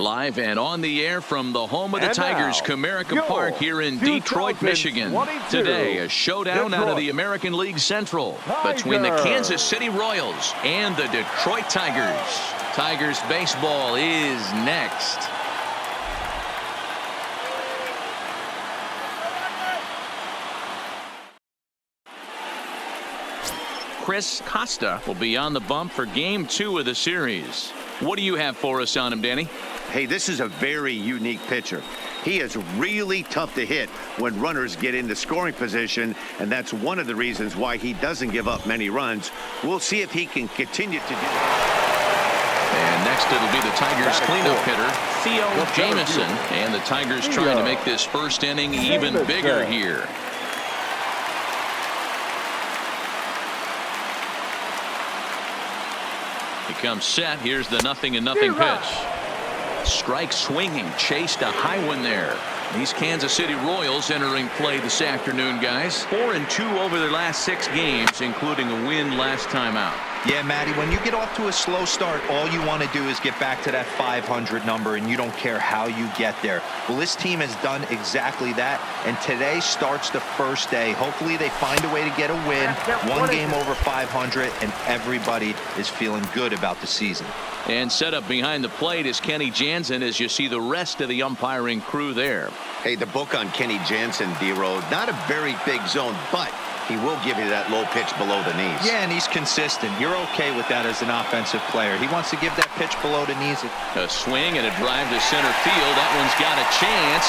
Live and on the air from the home of the Tigers, Comerica Park here in Detroit, Michigan. Today, a showdown out of the American League Central between the Kansas City Royals and the Detroit Tigers. Tigers baseball is next. Chris Costa will be on the bump for Game 2 of the series. What do you have for us on him, Danny? Hey, this is a very unique pitcher. He is really tough to hit when runners get into scoring position, and that's one of the reasons why he doesn't give up many runs. We'll see if he can continue to do that. And next it'll be the Tigers cleanup hitter, Theo Jameson. And the Tigers trying to make this first inning even bigger here. He comes set. Here's the 0-0 pitch. Strike swinging, chased a high one there. These Kansas City Royals entering play this afternoon, guys. 4-2 over their last 6 games, including a win last time out. Yeah, Matty, when you get off to a slow start, all you want to do is get back to that 500 number, and you don't care how you get there. Well, this team has done exactly that, and today starts the first day. Hopefully they find a way to get a win, one game over 500, and everybody is feeling good about the season. And set up behind the plate is Kenny Jansen as you see the rest of the umpiring crew there. Hey, the book on Kenny Jansen, D-Road, not a very big zone, but he will give you that low pitch below the knees. Yeah, and he's consistent. You're okay with that as an offensive player. He wants to give that pitch below the knees. A swing and a drive to center field. That one's got a chance.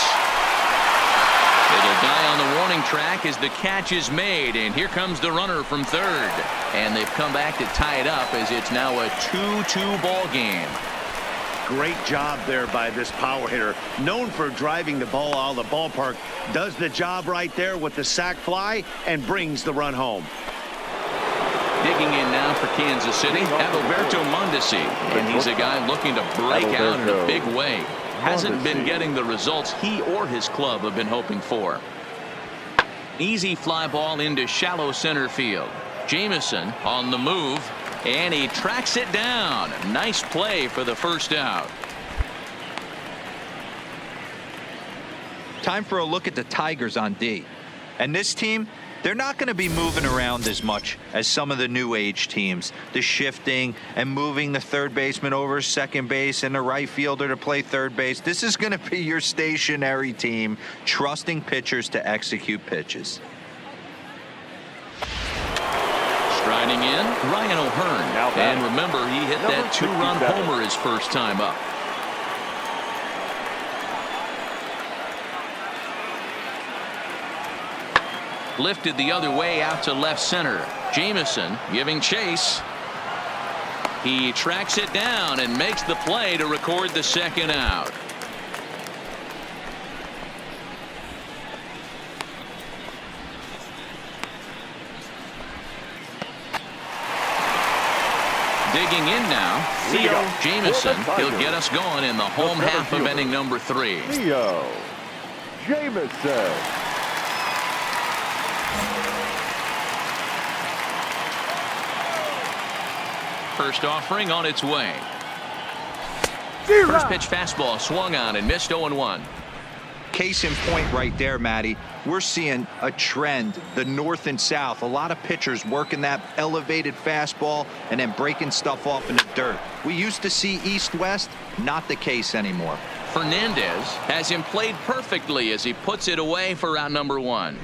It'll die on the warning track as the catch is made, and here comes the runner from third. And they've come back to tie it up as it's now a 2-2 ball game. Great job there by this power hitter. Known for driving the ball out of the ballpark. Does the job right there with the sac fly and brings the run home. Digging in now for Kansas City, Adalberto Mondesi. And he's a guy looking to break out in a big way. Hasn't been getting the results he or his club have been hoping for. Easy fly ball into shallow center field. Jameson on the move, and he tracks it down. Nice play for the first out. Time for a look at the Tigers on D. And this team, they're not going to be moving around as much as some of the new age teams. The shifting and moving the third baseman over second base and the right fielder to play third base. This is going to be your stationary team, trusting pitchers to execute pitches. Striding in, Ryan O'Hearn. And remember, he hit that 2-run homer his first time up. Lifted the other way out to left center. Jameson giving chase. He tracks it down and makes the play to record the second out. Digging in now, Theo Jameson. He'll get us going in the home half of inning number 3. Theo Jameson. First offering on its way. First pitch fastball swung on and missed 0-1. Case in point right there, Matty. We're seeing a trend, the north and south. A lot of pitchers working that elevated fastball and then breaking stuff off in the dirt. We used to see east-west, not the case anymore. Fernandez has him played perfectly as he puts it away for out number 1.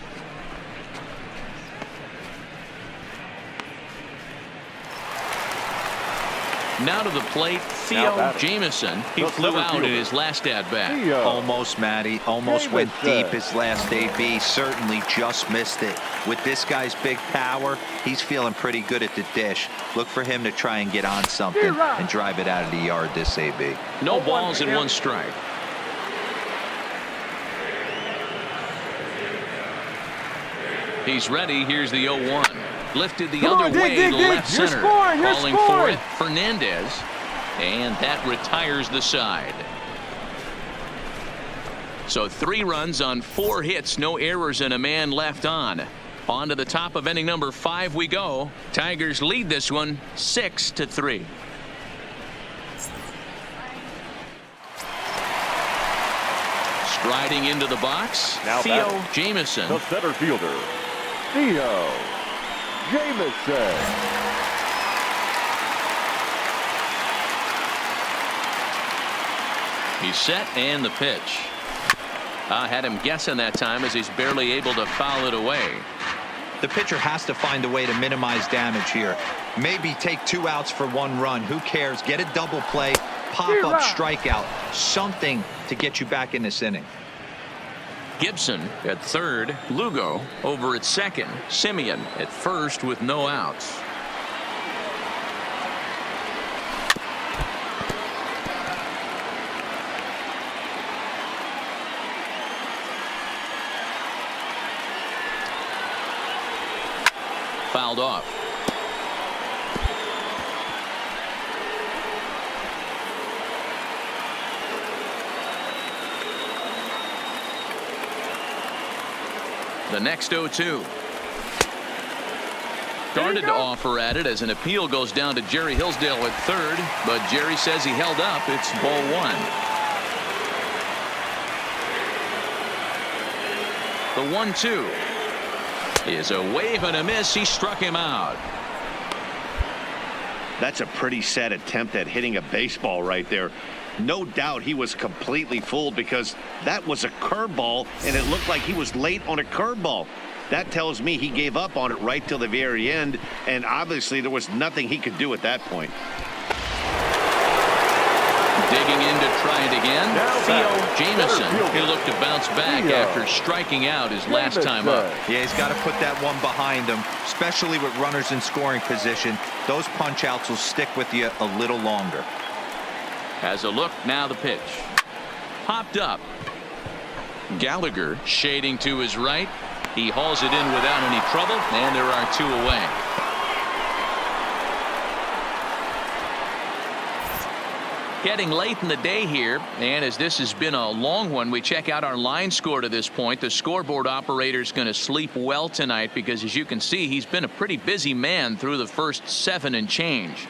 Now to the plate, Theo Jameson. He flew out in his last at-bat. Almost, Matty. Almost went deep his last AB. Certainly just missed it. With this guy's big power, he's feeling pretty good at the dish. Look for him to try and get on something and drive it out of the yard this AB. No balls and 1 strike. He's ready. Here's the 0-1. Lifted the other way to left center. Falling for it, Fernandez. And that retires the side. So 3 runs on 4 hits, no errors, and a man left on. On to the top of inning number 5 we go. Tigers lead this one 6-3. Riding into the box, Now Theo batting, Jameson. the center fielder, Theo Jameson. He's set and the pitch. I had him guessing that time as he's barely able to foul it away. The pitcher has to find a way to minimize damage here. Maybe take 2 outs for 1 run. Who cares? Get a double play, pop up, strikeout, something to get you back in this inning. Gibson at third, Lugo over at second, Simeon at first with no outs. Fouled off. The next 0-2. Started to offer at it as an appeal goes down to Jerry Hillsdale at third, but Jerry says he held up. It's ball 1. The 1-2 is a wave and a miss. He struck him out. That's a pretty sad attempt at hitting a baseball right there. No doubt he was completely fooled because that was a curveball and it looked like he was late on a curveball. That tells me he gave up on it right till the very end, and obviously there was nothing he could do at that point. Digging in to try it again, Theo Jameson. He looked to bounce back after striking out his last time up. Yeah, he's got to put that one behind him, especially with runners in scoring position. Those punch outs will stick with you a little longer. Has a look, now the pitch. Popped up. Gallagher shading to his right. He hauls it in without any trouble, and there are 2 away. Getting late in the day here, and as this has been a long one, we check out our line score to this point. The scoreboard operator's going to sleep well tonight because, as you can see, he's been a pretty busy man through the first 7 and change.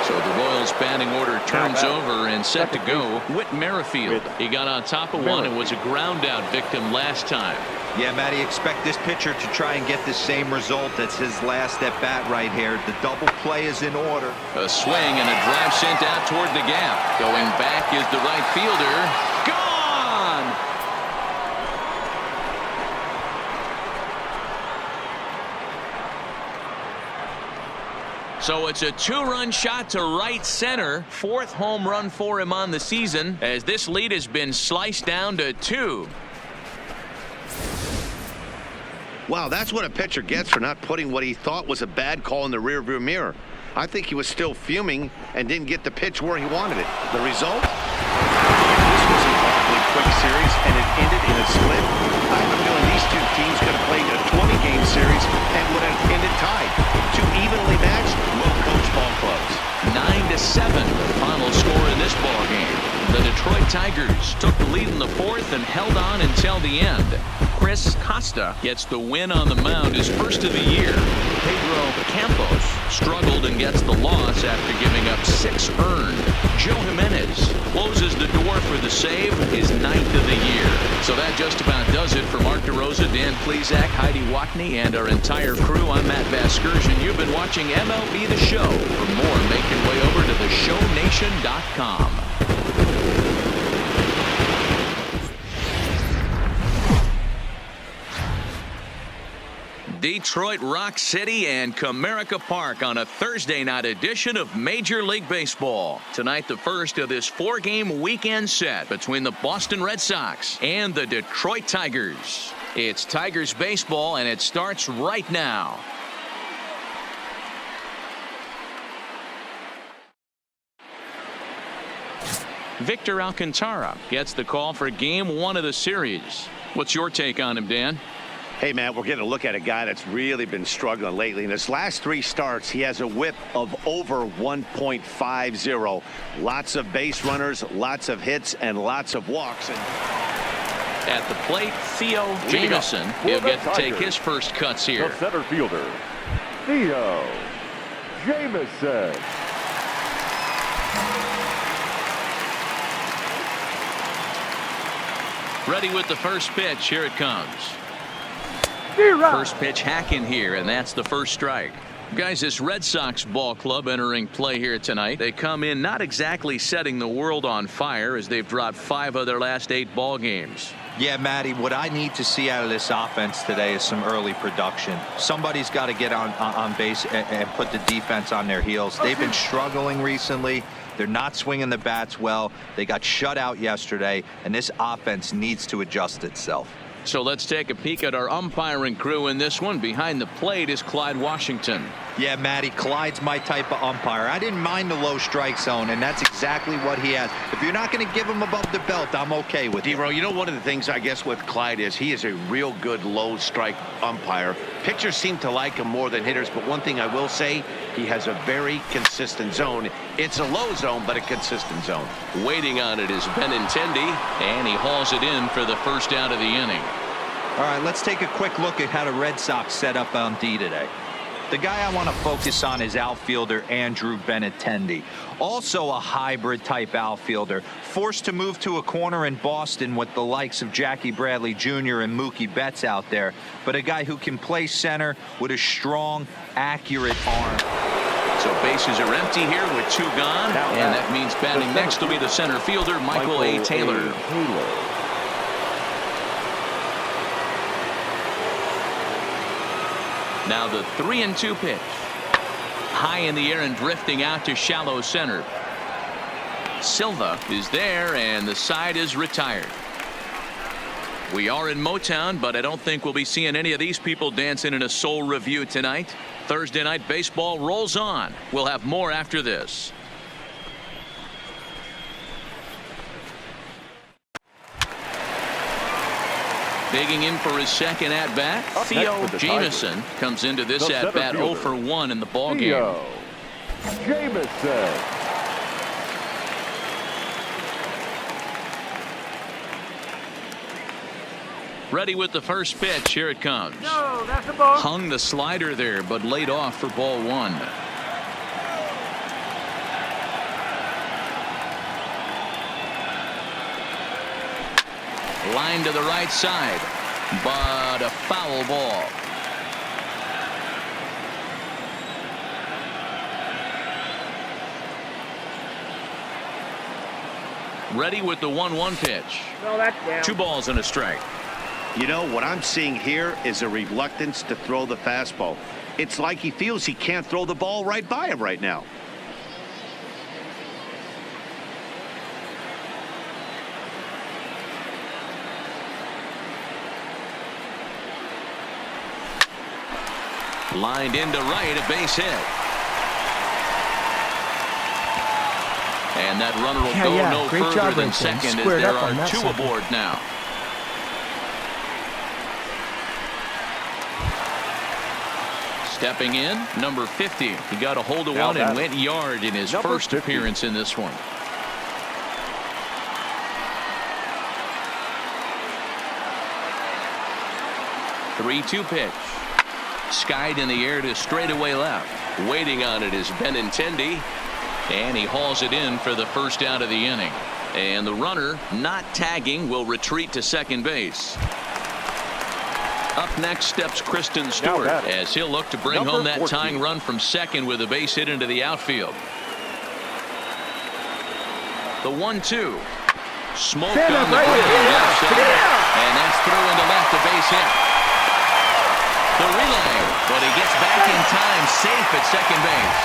So the Royals batting order turns over and set to go. Whit Merrifield. He got on top of one and was a ground out victim last time. Yeah, Matty, expect this pitcher to try and get the same result. That's his last at bat right here. The double play is in order. A swing and a drive sent out toward the gap. Going back is the right fielder. Gone! So it's a 2-run shot to right center. 4th home run for him on the season as this lead has been sliced down to 2. Wow, that's what a pitcher gets for not putting what he thought was a bad call in the rearview mirror. I think he was still fuming and didn't get the pitch where he wanted it. The result? This was an awfully quick series, and it ended in a split. I have a feeling these 2 teams could have played a 20-game series and would have ended tied. 2 evenly matched, well-coached ball clubs. 9-7, the final score in this ball game. The Detroit Tigers took the lead in the 4th and held on until the end. Chris Costa gets the win on the mound, his first of the year. Pedro Campos struggled and gets the loss after giving up 6 earned. Joe Jimenez closes the door for the save, his 9th of the year. So that just about does it for Mark DeRosa, Dan Plesac, Heidi Watney, and our entire crew. I'm Matt Vasgersian. You've been watching MLB The Show. For more, make your way over to theshownation.com. Detroit Rock City and Comerica Park on a Thursday night edition of Major League Baseball. Tonight, the first of this 4-game weekend set between the Boston Red Sox and the Detroit Tigers. It's Tigers baseball, and it starts right now. Victor Alcantara gets the call for Game 1 of the series. What's your take on him, Dan? Hey, Matt, we're getting a look at a guy that's really been struggling lately. In his last 3 starts, he has a whip of over 1.50. Lots of base runners, lots of hits, and lots of walks. At the plate, Theo Jameson. He'll get to take his first cuts here. The center fielder, Theo Jameson. Ready with the first pitch. Here it comes. First pitch hacking here, and that's the first strike. Guys, this Red Sox ball club entering play here tonight. They come in not exactly setting the world on fire as they've dropped 5 of their last 8 ball games. Yeah, Matty, what I need to see out of this offense today is some early production. Somebody's got to get on base and put the defense on their heels. They've been struggling recently. They're not swinging the bats well. They got shut out yesterday, and this offense needs to adjust itself. So let's take a peek at our umpiring crew in this one. Behind the plate is Clyde Washington. Yeah, Matty, Clyde's my type of umpire. I didn't mind the low strike zone, and that's exactly what he has. If you're not going to give him above the belt, I'm okay with it. D-Row, you know, one of the things I guess with Clyde is he is a real good low strike umpire. Pitchers seem to like him more than hitters, but one thing I will say, he has a very consistent zone. It's a low zone, but a consistent zone. Waiting on it is Benettendi, and he hauls it in for the first out of the inning. All right, let's take a quick look at how the Red Sox set up on D today. The guy I want to focus on is outfielder Andrew Benettendi. Also a hybrid type outfielder, forced to move to a corner in Boston with the likes of Jackie Bradley Jr. and Mookie Betts out there, but a guy who can play center with a strong, accurate arm. So bases are empty here with 2 gone, and that means batting next will be the center fielder, Michael A. Taylor. Now the 3-2 pitch. High in the air and drifting out to shallow center. Silva is there, and the side is retired. We are in Motown, but I don't think we'll be seeing any of these people dancing in a soul review tonight. Thursday night baseball rolls on. We'll have more after this. Digging in for his second at-bat, Theo Jameson comes into this at-bat 0 for 1 in the ball game. Theo Jameson. Ready with the first pitch. Here it comes. No, that's a ball. Hung the slider there, but laid off for ball 1. Line to the right side, but a foul ball. Ready with the 1-1 pitch. No, that's down. 2 balls and a strike. You know, what I'm seeing here is a reluctance to throw the fastball. It's like he feels he can't throw the ball right by him right now. Lined into right, a base hit. And that runner will go no further than second as there are 2 aboard now. Stepping in, number 50. He got a hold of one and went yard in his first appearance in this one. Three-2 pitch. Skied in the air to straightaway left. Waiting on it is Benettendi, and he hauls it in for the first out of the inning. And the runner, not tagging, will retreat to second base. Up next steps Kristen Stewart as he'll look to bring home that tying run from second with a base hit into the outfield. The 1-2. Smoke on the ground left side, and that's through into left, a base hit. The relay, but he gets back in time, safe at second base.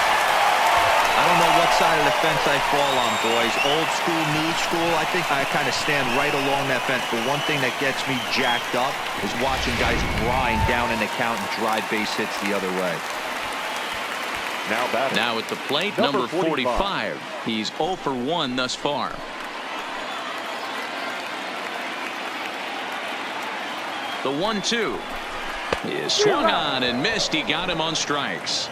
I don't know what side of the fence I fall on, boys. Old school, new school. I think I kind of stand right along that fence. But one thing that gets me jacked up is watching guys grind down in the count and drive base hits the other way. Now at the plate, number 45. He's 0 for 1 thus far. The 1-2 is swung on and missed. He got him on strikes.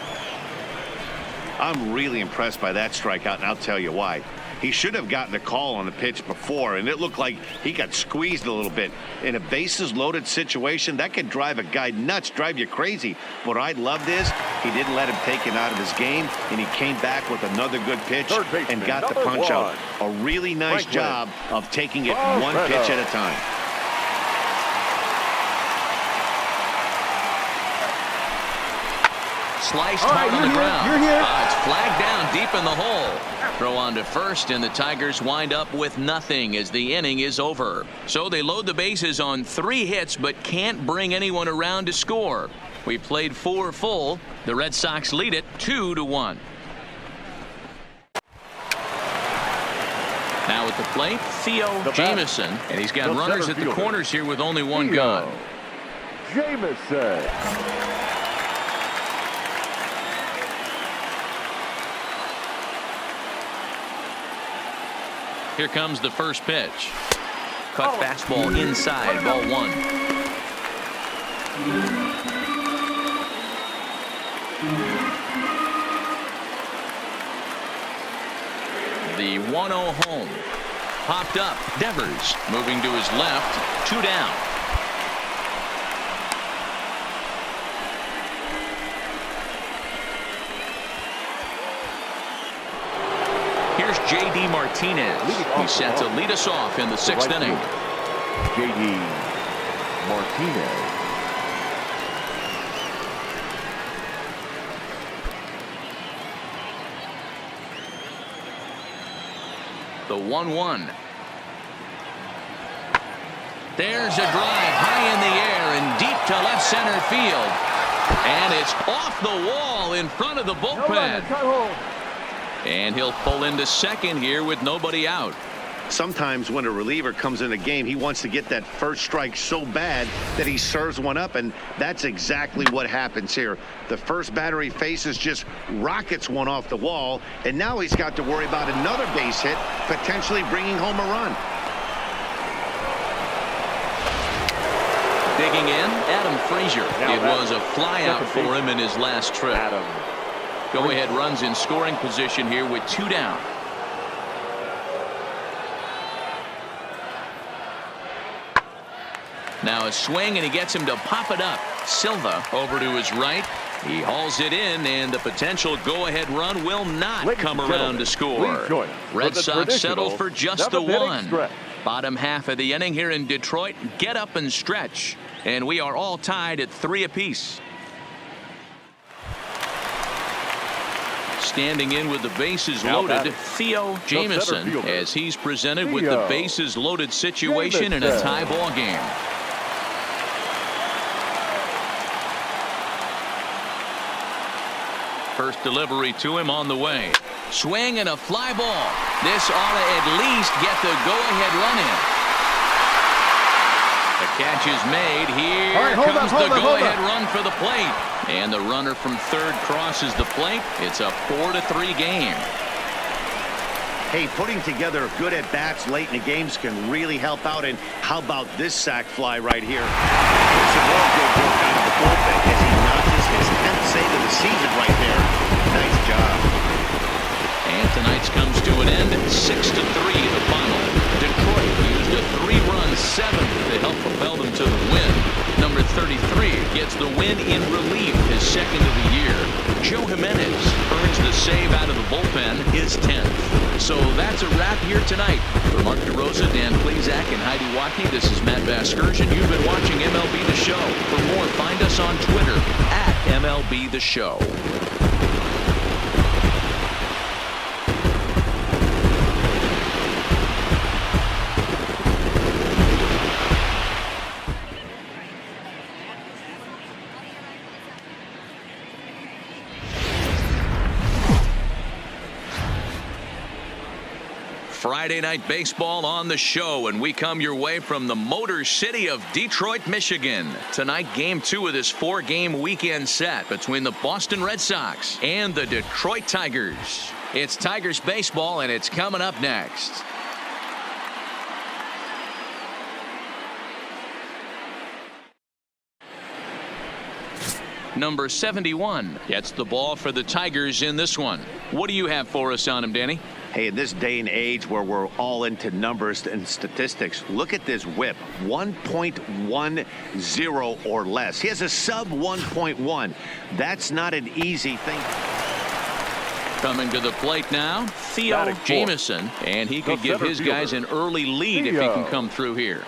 I'm really impressed by that strikeout, and I'll tell you why. He should have gotten a call on the pitch before, and it looked like he got squeezed a little bit. In a bases-loaded situation, that could drive a guy nuts, drive you crazy. What I loved is he didn't let him take it out of his game, and he came back with another good pitch and got the punch out. A really nice job of taking it one pitch at a time. Sliced All right, hard on the ground. You're here. It's flagged down deep in the hole. Throw on to first, and the Tigers wind up with nothing as the inning is over. So they load the bases on 3 hits, but can't bring anyone around to score. We played 4 full. The Red Sox lead it 2-1. Now at the plate, Theo Jameson, and he's got runners at the corners here with only 1 gone. Jameson. Here comes the first pitch. Cut fastball inside, ball 1. The 1-0 home. Popped up. Devers moving to his left. 2 down. Here's J.D. Martinez. He's set to lead us off in the 6th inning. J.D. Martinez. The 1-1. There's a drive high in the air and deep to left center field. And it's off the wall in front of the bullpen. And he'll pull into second here with nobody out. Sometimes when a reliever comes in a game, he wants to get that first strike so bad that he serves one up, and that's exactly what happens here. The first batter he faces just rockets one off the wall, and now he's got to worry about another base hit, potentially bringing home a run. Digging in, Adam Frazier. It was a flyout for him in his last trip. Go-ahead runs in scoring position here with 2 down. Now a swing, and he gets him to pop it up. Silva over to his right. He hauls it in, and the potential go-ahead run will not come around to score. Red Sox settle for just the 1. Bottom half of the inning here in Detroit. Get up and stretch. And we are all tied at 3 apiece. Standing in with the bases loaded, Theo Jameson, as he's presented with the bases loaded situation in a tie ball game. First delivery to him on the way. Swing and a fly ball. This ought to at least get the go-ahead run in. The catch is made. Here comes the go-ahead run for the plate. And the runner from third crosses the plate. It's a 4-3 game. Hey, putting together good at-bats late in the games can really help out. And how about this sac fly right here? It's a ball good work out of the bullpen as he notches his 10th save of the season right there. Nice job. And tonight's comes to an end. 6-3 the final. Detroit used a 3-run 7th to help propel them to the win. Number 33 gets the win in relief, his 2nd of the year. Joe Jimenez earns the save out of the bullpen, his 10th. So that's a wrap here tonight. For Mark DeRosa, Dan Plezak, and Heidi Watkey, this is Matt Vasgersian. You've been watching MLB The Show. For more, find us on Twitter at MLB The Show. Friday night baseball on the show, and we come your way from the Motor City of Detroit, Michigan. Tonight, game 2 of this 4-game weekend set between the Boston Red Sox and the Detroit Tigers. It's Tigers baseball, and it's coming up next. Number 71 gets the ball for the Tigers in this one. What do you have for us on him, Danny? Hey, in this day and age where we're all into numbers and statistics, look at this whip, 1.10 or less. He has a sub 1.1. That's not an easy thing. Coming to the plate now, Theo Jameson, and he could give his guys an early lead if he can come through here.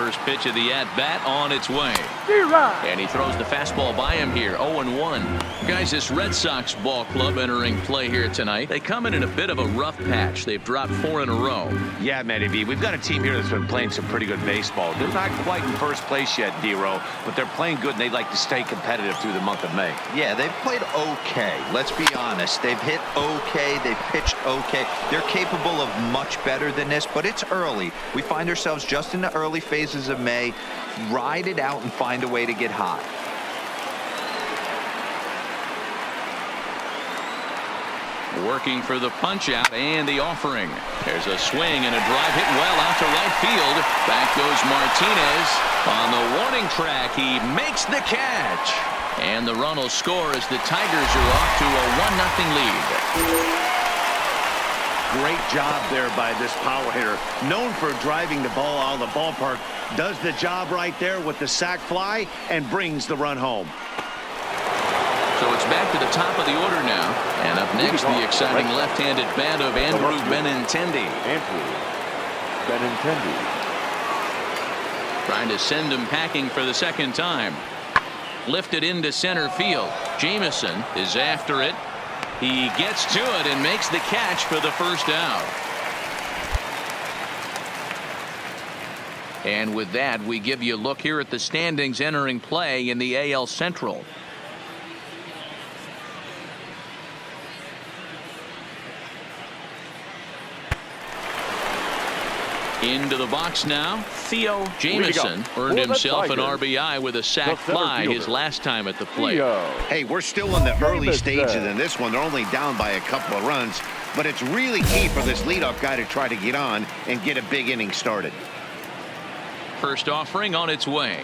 First pitch of the at-bat on its way. And he throws the fastball by him here. 0-1. Guys, this Red Sox ball club entering play here tonight. They come in a bit of a rough patch. They've dropped 4 in a row. Yeah, Matty B, we've got a team here that's been playing some pretty good baseball. They're not quite in first place yet, D-Row, but they're playing good, and they'd like to stay competitive through the month of May. Yeah, they've played okay. Let's be honest. They've hit okay. They've pitched okay. They're capable of much better than this, but it's early. We find ourselves just in the early phases of May. Ride it out and find a way to get hot. Working for the punch out and the offering. There's a swing and a drive hit well out to right field. Back goes Martinez. On the warning track, he makes the catch. And the run will score as the Tigers are off to a 1-0 lead. Great job there by this power hitter. Known for driving the ball out of the ballpark. Does the job right there with the sac fly and brings the run home. So it's back to the top of the order now. And up next, the exciting left-handed bat of Andrew Benettendi. Trying to send him packing for the second time. Lifted into center field. Jameson is after it. He gets to it and makes the catch for the first out. And with that, we give you a look here at the standings entering play in the AL Central. Into the box now. Theo Jameson earned himself an RBI with a sac fly his last time at the plate. Hey, we're still in the early stages in this one. They're only down by a couple of runs, but it's really key for this leadoff guy to try to get on and get a big inning started. First offering on its way.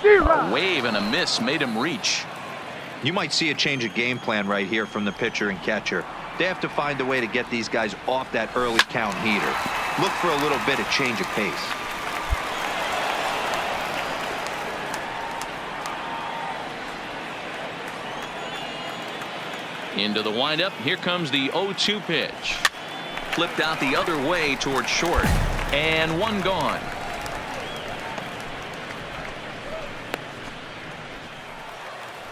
A wave and a miss made him reach. You might see a change of game plan right here from the pitcher and catcher. They have to find a way to get these guys off that early count heater. Look for a little bit of change of pace. Into the windup. Here comes the 0-2 pitch. Flipped out the other way towards short. And one gone.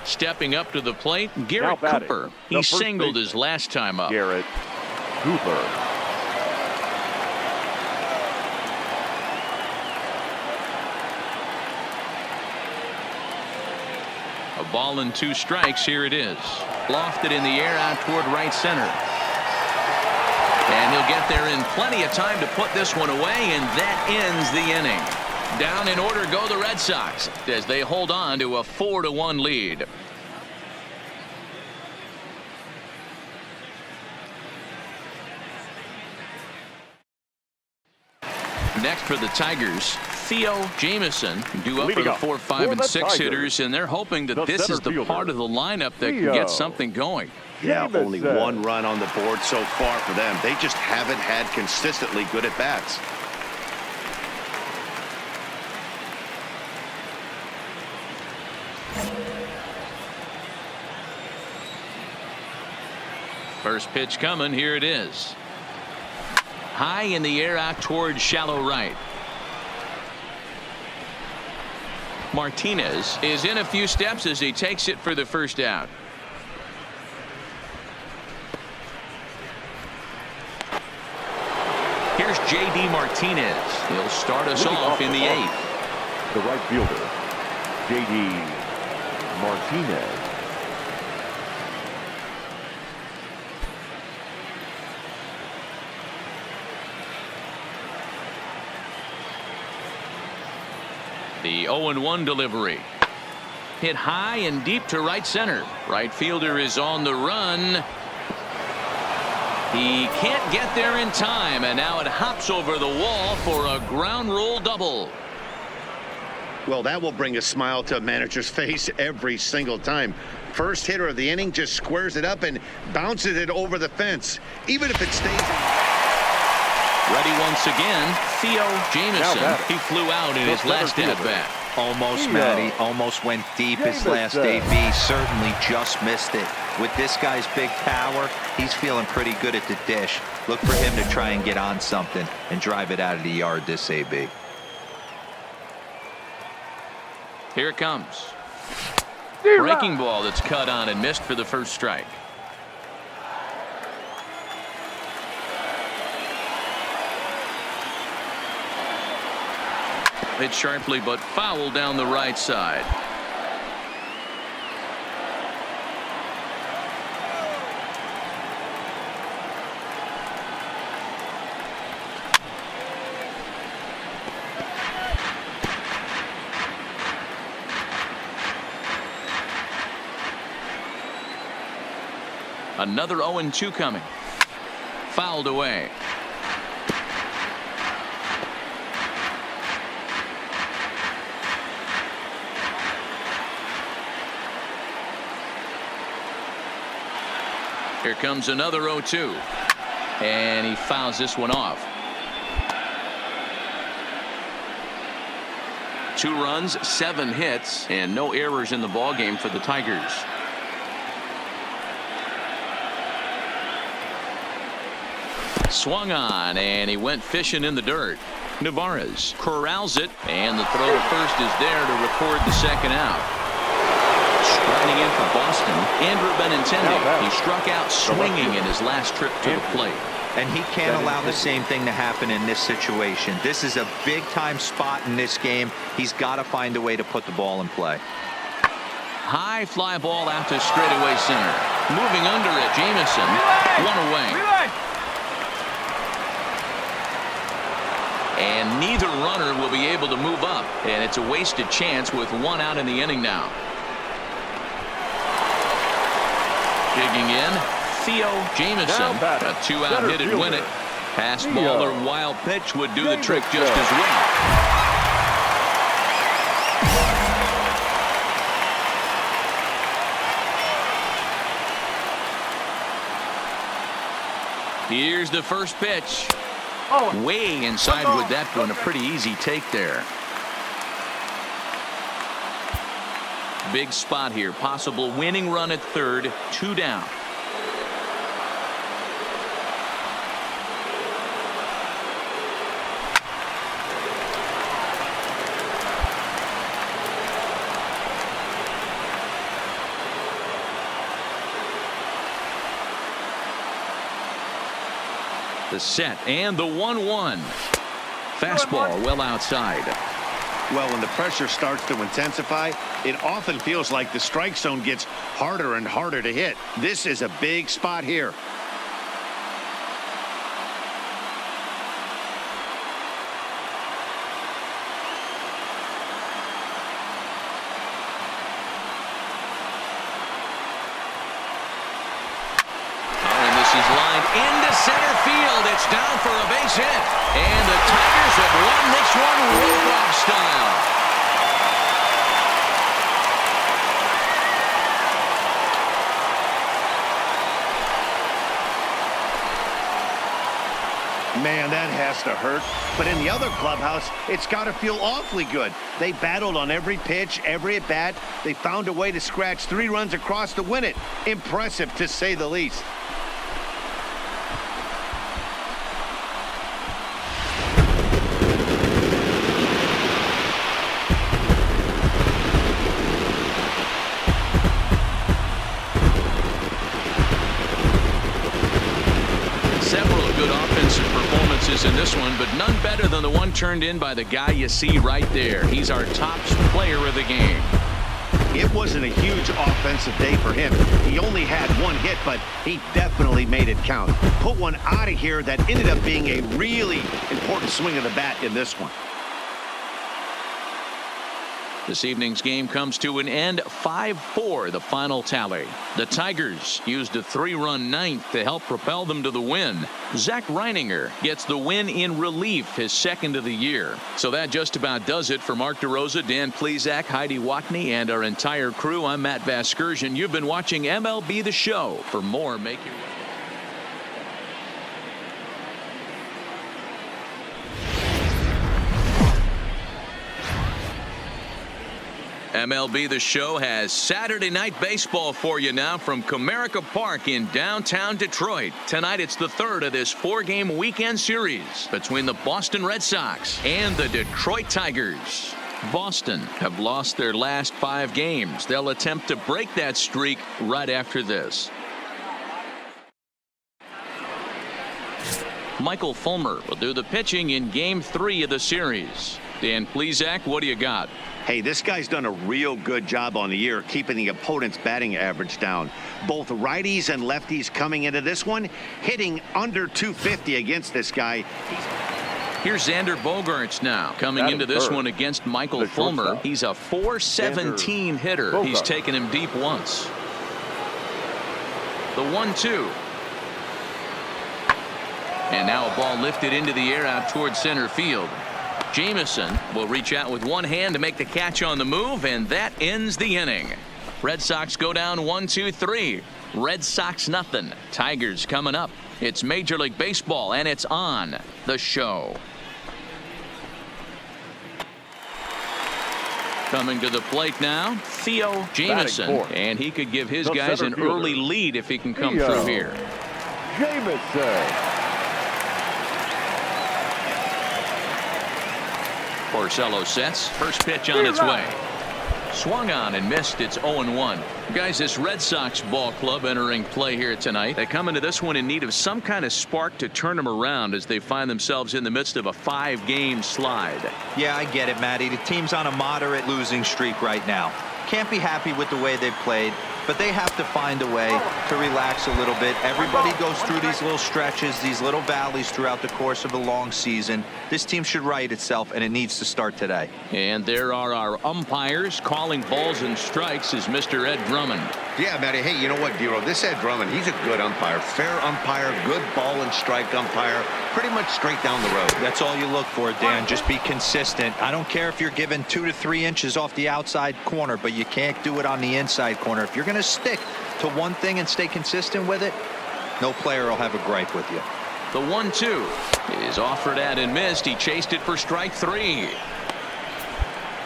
Stepping up to the plate, Garrett Cooper. He singled his last time up. Garrett Cooper. A ball and 2 strikes. Here it is. Lofted in the air out toward right center. And he'll get there in plenty of time to put this one away, and that ends the inning. Down in order go the Red Sox as they hold on to a 4-1 lead. Next for the Tigers, Theo Jameson due up for the 4, 5, and 6 hitters, and they're hoping that this is the part of the lineup that can get something going. Yeah, only 1 run on the board so far for them. They just haven't had consistently good at bats. First pitch coming. Here it is. High in the air out towards shallow right. Martinez is in a few steps as he takes it for the first out. Here's J.D. Martinez. He'll start us off in the 8th. The right fielder, J.D. Martinez. The 0-1 delivery. Hit high and deep to right center. Right fielder is on the run. He can't get there in time, and now it hops over the wall for a ground rule double. Well, that will bring a smile to a manager's face every single time. First hitter of the inning just squares it up and bounces it over the fence, even if it stays in. Ready once again, Theo Jameson. He flew out in his last at-bat. Almost, Matty. Almost went deep his last AB. Certainly just missed it. With this guy's big power, he's feeling pretty good at the dish. Look for him to try and get on something and drive it out of the yard this AB. Here it comes. Breaking ball that's cut on and missed for the first strike. Hit sharply but foul down the right side. Another 0-2 coming. Fouled away. Here comes another 0-2. And he fouls this one off. 2 runs, 7 hits, and no errors in the ballgame for the Tigers. Swung on, and he went fishing in the dirt. Navarez corrals it, and the throw to first is there to record the second out. Striding in for Boston, Andrew Benettendi. He struck out swinging in his last trip to the plate. And he can't allow the same thing to happen in this situation. This is a big-time spot in this game. He's got to find a way to put the ball in play. High fly ball out to straightaway center. Moving under it, Jameson. One away. And neither runner will be able to move up. And it's a wasted chance with 1 out in the inning now. Digging in, Theo Jameson. A 2-out hit and win it. Pass ball or wild pitch would do the trick just as well. Here's the first pitch. Way inside with that one. A pretty easy take there. Big spot here. Possible winning run at third. 2 down. The set and the 1-1. Fastball well outside. Well, when the pressure starts to intensify, it often feels like the strike zone gets harder and harder to hit. This is a big spot here. Into center field. It's down for a base hit. And the Tigers have won this one walk-off style. Man, that has to hurt. But in the other clubhouse, it's got to feel awfully good. They battled on every pitch, every at-bat. They found a way to scratch 3 runs across to win it. Impressive, to say the least. In this one, but none better than the one turned in by the guy you see right there. He's our top player of the game. It wasn't a huge offensive day for him. He only had 1 hit, but he definitely made it count. Put one out of here that ended up being a really important swing of the bat in this one. This evening's game comes to an end. 5-4 the final tally. The Tigers used a 3-run ninth to help propel them to the win. Zach Reininger gets the win in relief, his 2nd of the year. So that just about does it for Mark DeRosa, Dan Plesac, Heidi Watney, and our entire crew. I'm Matt Vasgersian. You've been watching MLB The Show. For more, make your way. MLB The Show has Saturday Night Baseball for you now from Comerica Park in downtown Detroit. Tonight it's the 3rd of this 4-game weekend series between the Boston Red Sox and the Detroit Tigers. Boston have lost their last 5 games. They'll attempt to break that streak right after this. Michael Fulmer will do the pitching in Game 3 of the series. Dan Plesac, what do you got? Hey, this guy's done a real good job on the year keeping the opponent's batting average down. Both righties and lefties coming into this one hitting under 250 against this guy. Here's Xander Bogaerts now coming into this one against Michael Fulmer. He's a .417 hitter. He's taken him deep once. The 1-2. And now a ball lifted into the air out towards center field. Jameson will reach out with one hand to make the catch on the move, and that ends the inning. Red Sox go down 1-2-3. Red Sox nothing. Tigers coming up. It's Major League Baseball, and it's on the show. Coming to the plate now, Theo Jameson, and he could give his guys an early lead if he can come through here. Jameson. Porcello sets. First pitch on its way. Swung on and missed. It's 0-1. Guys, this Red Sox ball club entering play here tonight. They come into this one in need of some kind of spark to turn them around as they find themselves in the midst of a 5-game slide. Yeah, I get it, Matty. The team's on a moderate losing streak right now. Can't be happy with the way they've played, but they have to find a way to relax a little bit. Everybody goes through these little stretches, these little valleys throughout the course of a long season. This team should right itself, and it needs to start today. And there are our umpires calling balls and strikes is Mr. Ed Drummond. Yeah, Matty. Hey, you know what, Dero? This Ed Drummond, he's a good umpire. Fair umpire, good ball and strike umpire. Pretty much straight down the road. That's all you look for, Dan. Just be consistent. I don't care if you're given 2 to 3 inches off the outside corner, but you can't do it on the inside corner. If you're going to stick to one thing and stay consistent with it, no player will have a gripe with you. The 1-2 is offered at and missed. He chased it for strike 3.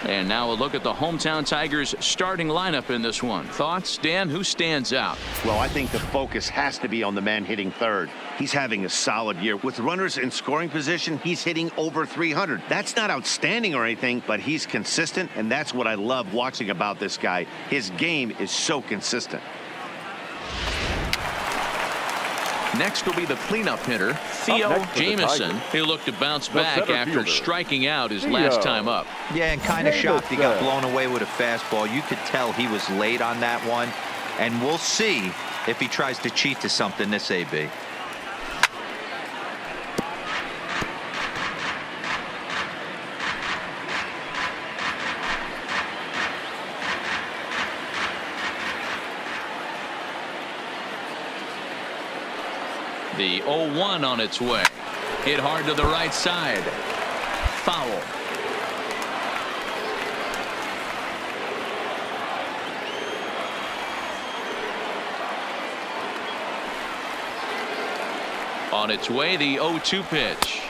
And now a look at the hometown Tigers starting lineup in this one. Thoughts, Dan? Who stands out? Well, I think the focus has to be on the man hitting third. He's having a solid year. With runners in scoring position, he's hitting over 300. That's not outstanding or anything, but he's consistent, and that's what I love watching about this guy. His game is so consistent. Next will be the cleanup hitter, Theo Jameson. He'll look to bounce back after striking out his last time up. Yeah, and kind of shocked he got blown away with a fastball. You could tell he was late on that one, and we'll see if he tries to cheat to something this AB. The 0-1 on its way. Hit hard to the right side. Foul. On its way, the 0-2 pitch.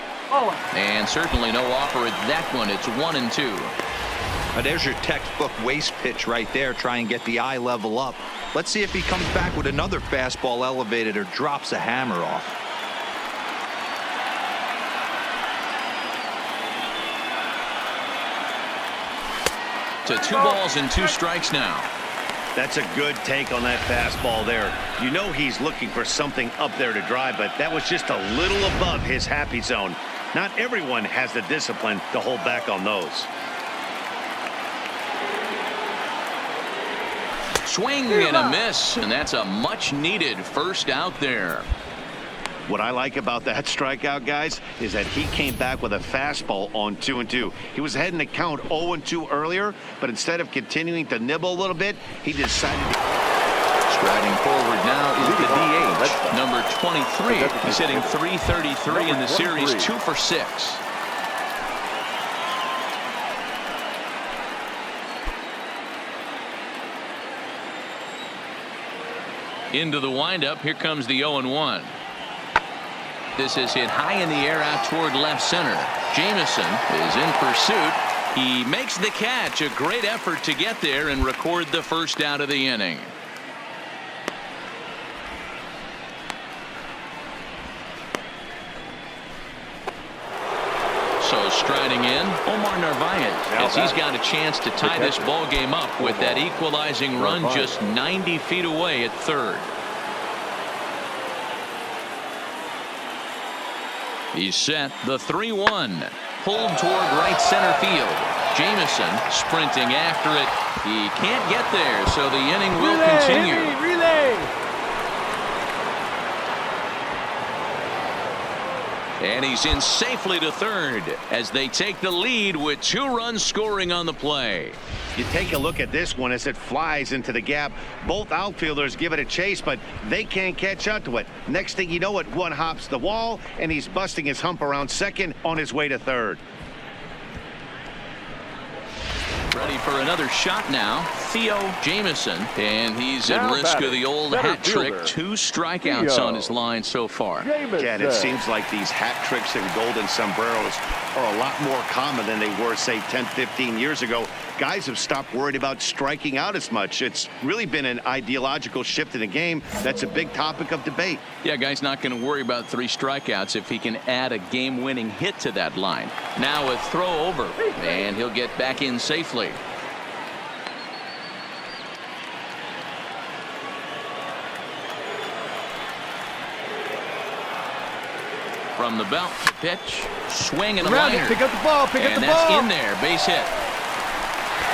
And certainly no offer at that one. It's 1-2. There's your textbook waste pitch right there. Try and get the eye level up. Let's see if he comes back with another fastball elevated or drops a hammer off. To 2 balls and 2 strikes now. That's a good take on that fastball there. You know he's looking for something up there to drive, but that was just a little above his happy zone. Not everyone has the discipline to hold back on those. Swing and a miss, and that's a much-needed first out there. What I like about that strikeout, guys, is that he came back with a fastball on 2-2. He was heading to count 0-2 earlier, but instead of continuing to nibble a little bit, he decided to... Striding forward now is the DH, number 23. He's hitting .333 in the series, 2 for 6. Into the windup. Here comes the 0-1. This is hit high in the air out toward left center. Jameson is in pursuit. He makes the catch. A great effort to get there and record the first out of the inning. So striding in, Omar Narvaez, as he's got a chance to tie this ball game up with that equalizing run just 90 feet away at third. He's set. The 3-1. Pulled toward right center field. Jameson sprinting after it. He can't get there, so the inning will continue. And he's in safely to third as they take the lead with 2 runs scoring on the play. You take a look at this one as it flies into the gap. Both outfielders give it a chase, but they can't catch up to it. Next thing you know it, one hops the wall, and he's busting his hump around second on his way to third. Ready for another shot now. Theo Jameson, and he's at risk of the old hat trick. 2 strikeouts on his line so far. Ken, it seems like these hat tricks and golden sombreros are a lot more common than they were, say, 10, 15 years ago. Guys have stopped worried about striking out as much. It's really been an ideological shift in the game. That's a big topic of debate. Yeah, guy's not going to worry about 3 strikeouts if he can add a game-winning hit to that line. Now a throw over, and he'll get back in safely. From the belt, the pitch, swing and a liner. Pick up the ball, and that's in there, base hit.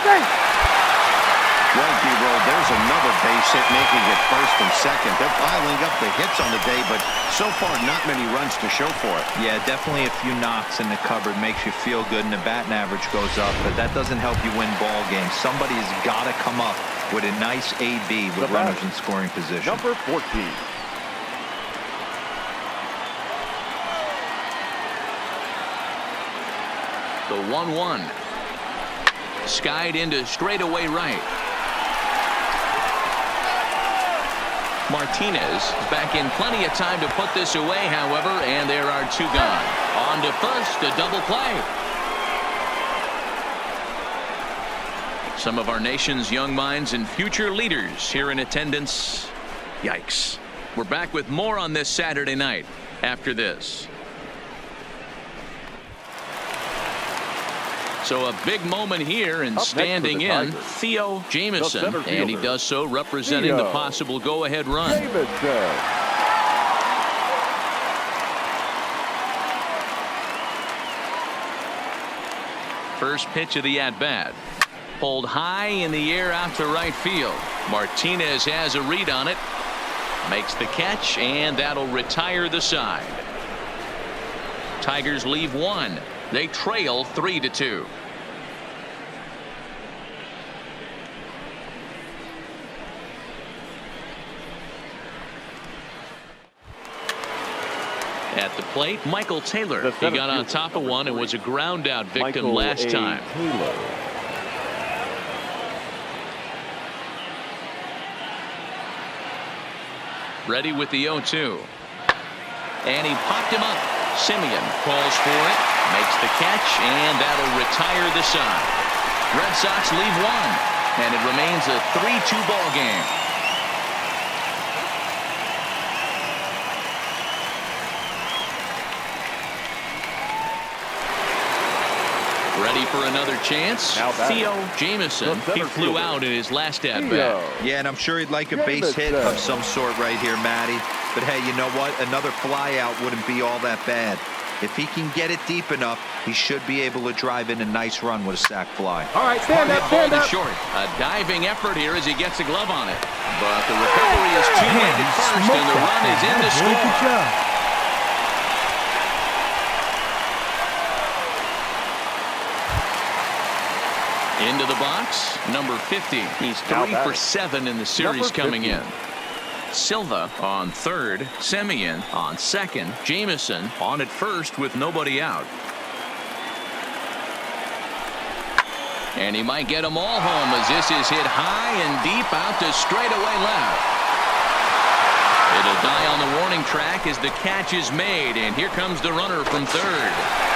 Well, D-Roll, there's another base hit, making it first and second. They're piling up the hits on the day, but so far not many runs to show for it. Yeah, definitely a few knocks in the cupboard makes you feel good, and the batting average goes up, but that doesn't help you win ball games. Somebody's got to come up with a nice AB with runners in scoring position. Number 14. The 1-1. Skied into straightaway right. Martinez is back in plenty of time to put this away, however, and there are 2 gone. On to first, a double play. Some of our nation's young minds and future leaders here in attendance. Yikes. We're back with more on this Saturday night after this. So a big moment here, and standing in, Theo Jameson, and he does so representing the possible go-ahead run. First pitch of the at-bat. Pulled high in the air out to right field. Martinez has a read on it. Makes the catch, and that'll retire the side. Tigers leave 1. They trail 3-2. At the plate, Michael Taylor. He got on top of one and was a ground out victim last time. Ready with the 0-2. And he popped him up. Simeon calls for it, makes the catch, and that'll retire the side. Red Sox leave 1, and it remains a 3-2 ball game. Ready for another chance. Theo Jameson. He flew out in his last at-bat. Yeah, and I'm sure he'd like a base hit of some sort right here, Matty. But hey, you know what? Another flyout wouldn't be all that bad. If he can get it deep enough, he should be able to drive in a nice run with a sac fly. All right, stand up, stand up. Short. A diving effort here as he gets a glove on it. But the recovery is too late at first, and the run is in to score. Good job. Into the box, number 50. He's 3 for 7 in the series coming in. Silva on third, Simeon on second, Jameson on at first with nobody out. And he might get them all home as this is hit high and deep out to straightaway left. It It'll die on the warning track as the catch is made, and here comes the runner from third.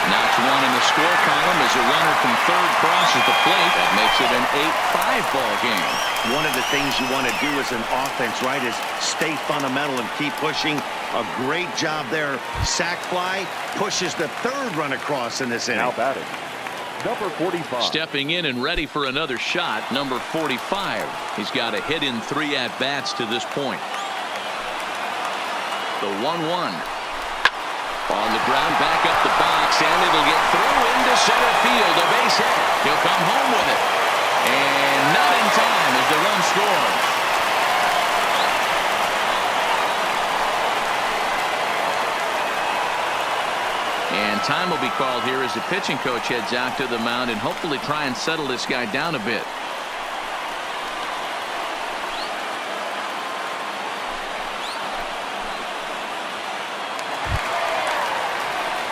Knocks one in the score column as a runner from third crosses the plate. That makes it an 8-5 ball game. One of the things you want to do as an offense, right, is stay fundamental and keep pushing. A great job there. Sac fly pushes the third run across in this inning. Now batting, number 45. Stepping in and ready for another shot, number 45. He's got a hit in 3 at-bats to this point. The 1-1. On the ground, back up the box, and it'll get through into center field. A base hit. He'll come home with it. And not in time as the run scores. And time will be called here as the pitching coach heads out to the mound and hopefully try and settle this guy down a bit.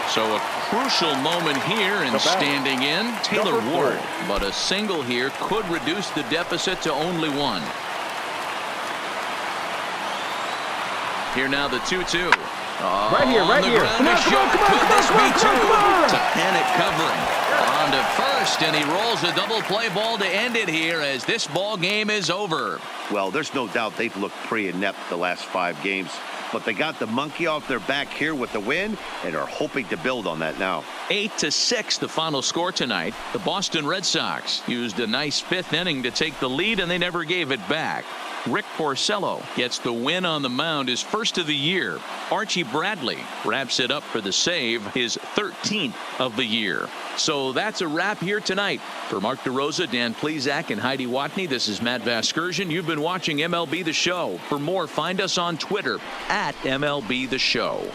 So a crucial moment here, and standing in, Taylor Ward. But a single here could reduce the deficit to only 1. Here now the 2-2. Right here. Come on. Could this be 2? It's a panic covering. On to first, and he rolls a double play ball to end it here as this ball game is over. Well, there's no doubt they've looked pretty inept the last 5 games. But they got the monkey off their back here with the win and are hoping to build on that now. 8-6 the final score tonight. The Boston Red Sox used a nice 5th inning to take the lead, and they never gave it back. Rick Porcello gets the win on the mound, his first of the year. Archie Bradley wraps it up for the save, his 13th of the year. So that's a wrap here tonight. For Mark DeRosa, Dan Plesac, and Heidi Watney, this is Matt Vasgersian. You've been watching MLB The Show. For more, find us on Twitter @MLB The Show.